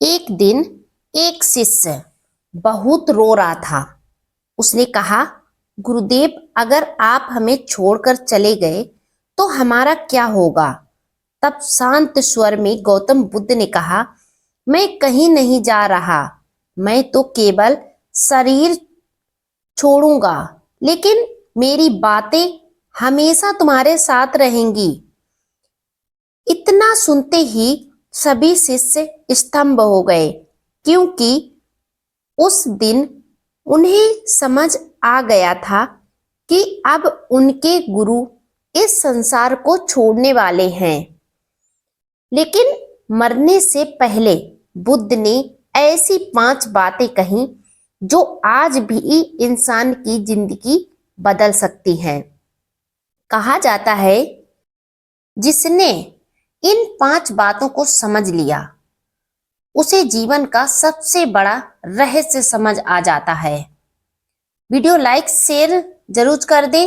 एक दिन एक शिष्य बहुत रो रहा था। उसने कहा, गुरुदेव, अगर आप हमें छोड़कर चले गए तो हमारा क्या होगा? तब शांत स्वर में गौतम बुद्ध ने कहा, मैं कहीं नहीं जा रहा, मैं तो केवल शरीर छोड़ूंगा, लेकिन मेरी बातें हमेशा तुम्हारे साथ रहेंगी। इतना सुनते ही सभी शिष्य स्तंभ हो गए, क्योंकि उस दिन उन्हें समझ आ गया था कि अब उनके गुरु इस संसार को छोड़ने वाले हैं। लेकिन मरने से पहले बुद्ध ने ऐसी 5 बातें कही जो आज भी इंसान की जिंदगी बदल सकती हैं। कहा जाता है, जिसने इन 5 बातों को समझ लिया उसे जीवन का सबसे बड़ा रहस्य समझ आ जाता है। वीडियो लाइक शेयर जरूर कर दे।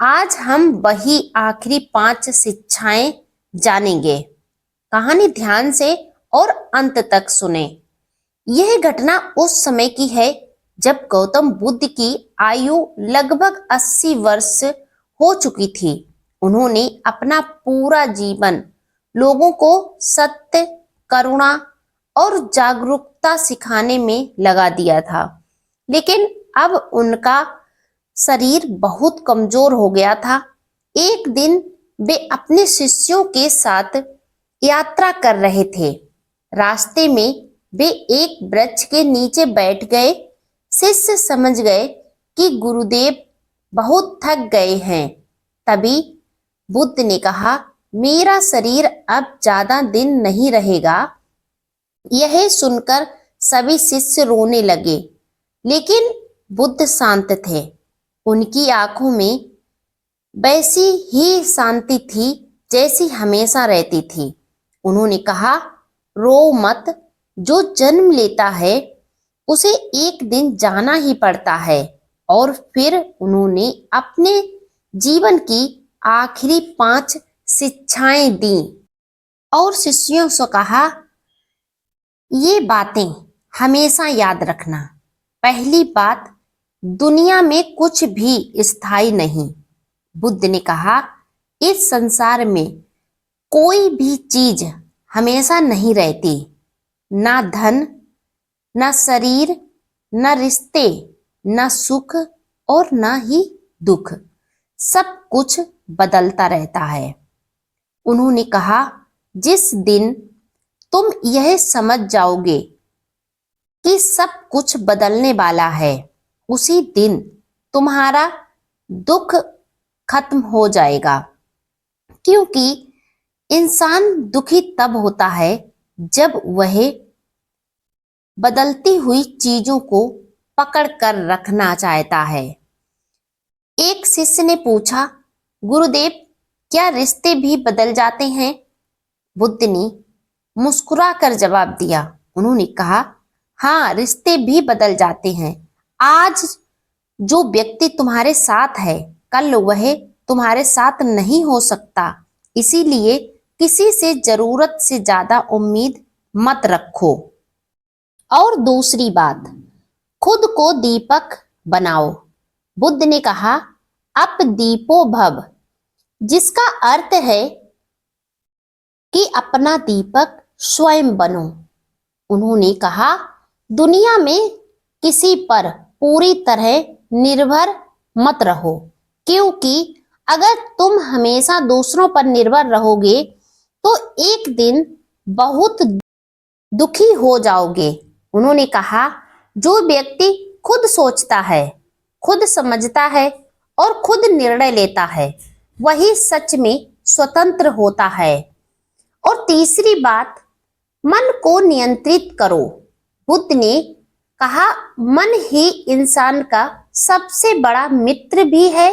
आज हम वही आखिरी 5 शिक्षाएं जानेंगे। कहानी ध्यान से और अंत तक सुने। यह घटना उस समय की है जब गौतम बुद्ध की आयु लगभग 80 वर्ष हो चुकी थी। उन्होंने अपना पूरा जीवन लोगों को सत्य, करुणा और जागरूकता सिखाने में लगा दिया था। लेकिन अब उनका शरीर बहुत कमजोर हो गया था। एक दिन वे अपने शिष्यों के साथ यात्रा कर रहे थे। रास्ते में वे एक वृक्ष के नीचे बैठ गए। शिष्य समझ गए कि गुरुदेव बहुत थक गए हैं। तभी बुद्ध ने कहा, मेरा शरीर अब ज्यादा दिन नहीं रहेगा। यह सुनकर सभी शिष्य रोने लगे, लेकिन बुद्ध शांत थे। उनकी आंखों में वैसी ही शांति थी जैसी हमेशा रहती थी। उन्होंने कहा, रो मत, जो जन्म लेता है उसे एक दिन जाना ही पड़ता है। और फिर उन्होंने अपने जीवन की आखिरी 5 शिक्षाएं दी और शिष्यों से कहा, ये बातें हमेशा याद रखना। पहली बात, दुनिया में कुछ भी स्थायी नहीं। बुद्ध ने कहा, इस संसार में कोई भी चीज हमेशा नहीं रहती। ना धन, ना शरीर, ना रिश्ते, ना सुख और ना ही दुख। सब कुछ बदलता रहता है। उन्होंने कहा, जिस दिन तुम यह समझ जाओगे कि सब कुछ बदलने वाला है, उसी दिन तुम्हारा दुख खत्म हो जाएगा। क्योंकि इंसान दुखी तब होता है जब वह बदलती हुई चीजों को पकड़ कर रखना चाहता है। एक शिष्य ने पूछा, गुरुदेव, क्या रिश्ते भी बदल जाते हैं? बुद्ध ने मुस्कुराकर जवाब दिया। उन्होंने कहा, हाँ, रिश्ते भी बदल जाते हैं। आज जो व्यक्ति तुम्हारे साथ है, कल वह तुम्हारे साथ नहीं हो सकता। इसीलिए किसी से जरूरत से ज्यादा उम्मीद मत रखो। और दूसरी बात, खुद को दीपक बनाओ। बुद्ध ने कहा, अप दीपो भव, जिसका अर्थ है कि अपना दीपक स्वयं बनो। उन्होंने कहा, दुनिया में किसी पर पूरी तरह निर्भर मत रहो, क्योंकि अगर तुम हमेशा दूसरों पर निर्भर रहोगे तो एक दिन बहुत दुखी हो जाओगे। उन्होंने कहा, जो व्यक्ति खुद सोचता है, खुद समझता है और खुद निर्णय लेता है, वही सच में स्वतंत्र होता है। और तीसरी बात, मन को नियंत्रित करो। बुद्ध ने कहा, मन ही इंसान का सबसे बड़ा मित्र भी है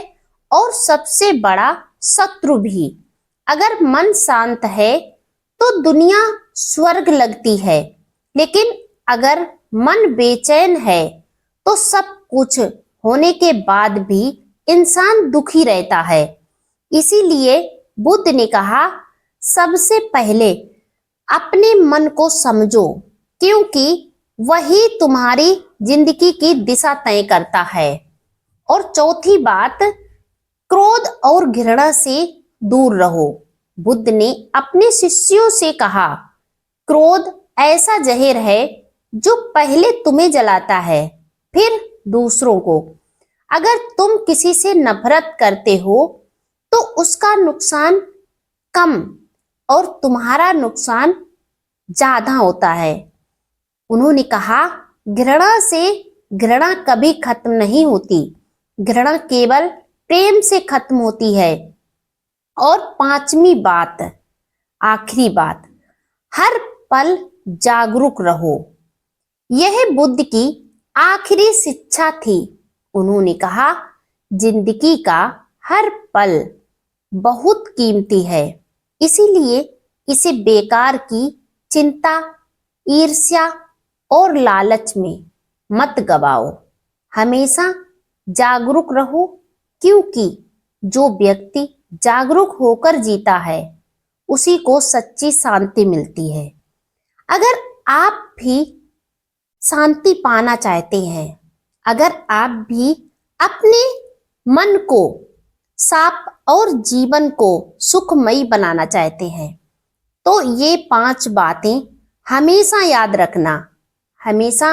और सबसे बड़ा शत्रु भी। अगर मन शांत है तो दुनिया स्वर्ग लगती है, लेकिन अगर मन बेचैन है तो सब कुछ होने के बाद भी इंसान दुखी रहता है। इसीलिए बुद्ध ने कहा, सबसे पहले अपने मन को समझो क्योंकि वही तुम्हारी जिंदगी की दिशा तय करता है। और चौथी बात, क्रोध और घृणा से दूर रहो। बुद्ध ने अपने शिष्यों से कहा, क्रोध ऐसा जहर है जो पहले तुम्हें जलाता है, फिर दूसरों को। अगर तुम किसी से नफरत करते हो तो उसका नुकसान कम और तुम्हारा नुकसान ज्यादा होता है। उन्होंने कहा, घृणा से घृणा कभी खत्म नहीं होती, घृणा केवल प्रेम से खत्म होती है। और पांचवी बात, आखिरी बात, हर पल जागरूक रहो। यह बुद्ध की आखिरी शिक्षा थी। उन्होंने कहा, जिंदगी का हर पल बहुत कीमती है, इसीलिए इसे बेकार की चिंता, ईर्ष्या और लालच में मत गवाओ। हमेशा जागरूक रहो, क्योंकि जो व्यक्ति जागरूक होकर जीता है उसी को सच्ची शांति मिलती है। अगर आप भी शांति पाना चाहते हैं, अगर आप भी अपने मन को साफ और जीवन को सुखमयी बनाना चाहते हैं, तो ये 5 बातें हमेशा याद रखना। हमेशा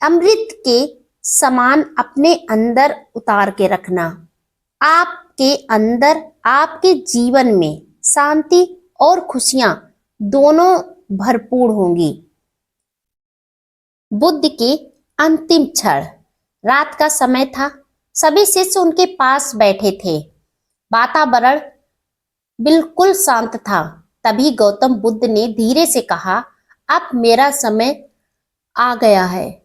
अमृत के समान अपने अंदर उतार के रखना। आपके अंदर, आपके जीवन में शांति और खुशियां दोनों भरपूर होंगी। बुद्ध के अंतिम क्षण, रात का समय था, सभी शिष्य उनके पास बैठे थे, वातावरण बिल्कुल शांत था। तभी गौतम बुद्ध ने धीरे से कहा, अब मेरा समय आ गया है।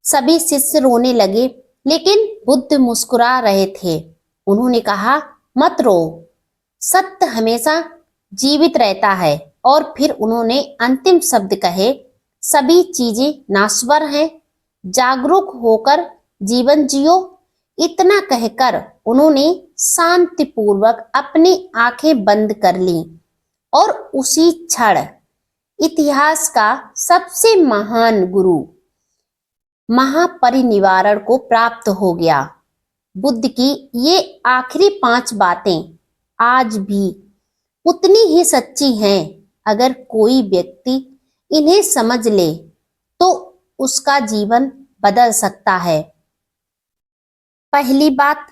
सभी शिष्य रोने लगे, लेकिन बुद्ध मुस्कुरा रहे थे। उन्होंने कहा, मत रो, सत्य हमेशा जीवित रहता है। और फिर उन्होंने अंतिम शब्द कहे, सभी चीजें नाश्वर हैं, जागरूक होकर जीवन जियो। इतना कहकर उन्होंने शांतिपूर्वक अपनी आंखें बंद कर लीं और उसी क्षण इतिहास का सबसे महान गुरु महापरिनिर्वाण को प्राप्त हो गया। बुद्ध की ये आखिरी 5 बातें आज भी उतनी ही सच्ची हैं। अगर कोई व्यक्ति इन्हें समझ ले तो उसका जीवन बदल सकता है। पहली बात,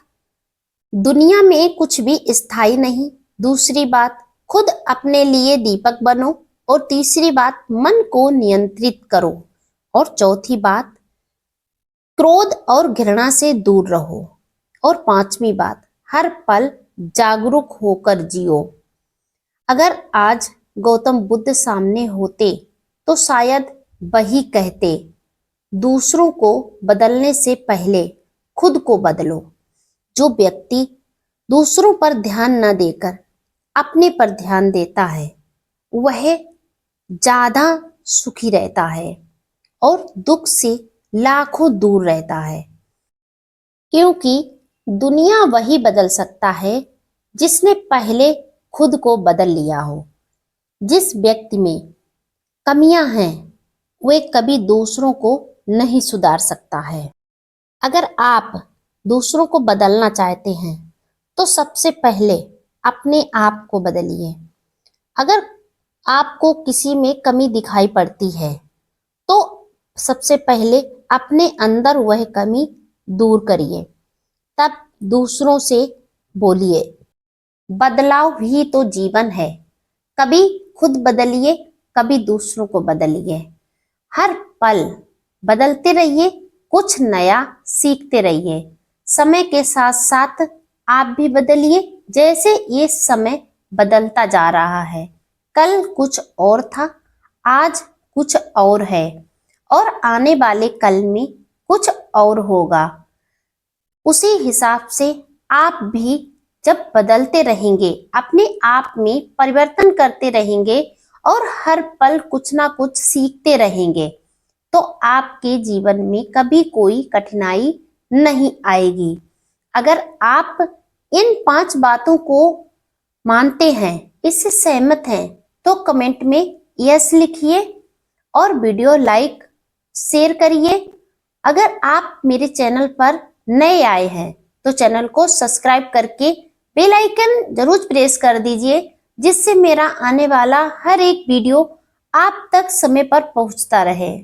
दुनिया में कुछ भी स्थायी नहीं। दूसरी बात, खुद अपने लिए दीपक बनो। और तीसरी बात, मन को नियंत्रित करो। और चौथी बात, क्रोध और घृणा से दूर रहो। और पांचवी बात, हर पल जागरूक होकर जियो। अगर आज गौतम बुद्ध सामने होते तो शायद वही कहते, दूसरों को बदलने से पहले खुद को बदलो। जो व्यक्ति दूसरों पर ध्यान न देकर अपने पर ध्यान देता है वह ज्यादा सुखी रहता है और दुख से लाखों दूर रहता है। क्योंकि दुनिया वही बदल सकता है जिसने पहले खुद को बदल लिया हो। जिस व्यक्ति में कमियां हैं वे कभी दूसरों को नहीं सुधार सकता है। अगर आप दूसरों को बदलना चाहते हैं तो सबसे पहले अपने आप को बदलिए। अगर आपको किसी में कमी दिखाई पड़ती है तो सबसे पहले अपने अंदर वह कमी दूर करिए, तब दूसरों से बोलिए। बदलाव ही तो जीवन है। कभी खुद बदलिए, कभी दूसरों को बदलिए। हर पल बदलते रहिए, कुछ नया सीखते रहिए। समय के साथ साथ आप भी बदलिए, जैसे ये समय बदलता जा रहा है। कल कुछ और था, आज कुछ और है और आने वाले कल में कुछ और होगा। उसी हिसाब से आप भी जब बदलते रहेंगे, अपने आप में परिवर्तन करते रहेंगे और हर पल कुछ ना कुछ सीखते रहेंगे, तो आपके जीवन में कभी कोई कठिनाई नहीं आएगी। अगर आप इन 5 बातों को मानते हैं, इससे सहमत हैं, तो कमेंट में यस लिखिए और वीडियो लाइक शेयर करिए। अगर आप मेरे चैनल पर नए आए हैं तो चैनल को सब्सक्राइब करके बेल आइकन जरूर प्रेस कर दीजिए, जिससे मेरा आने वाला हर एक वीडियो आप तक समय पर पहुंचता रहे।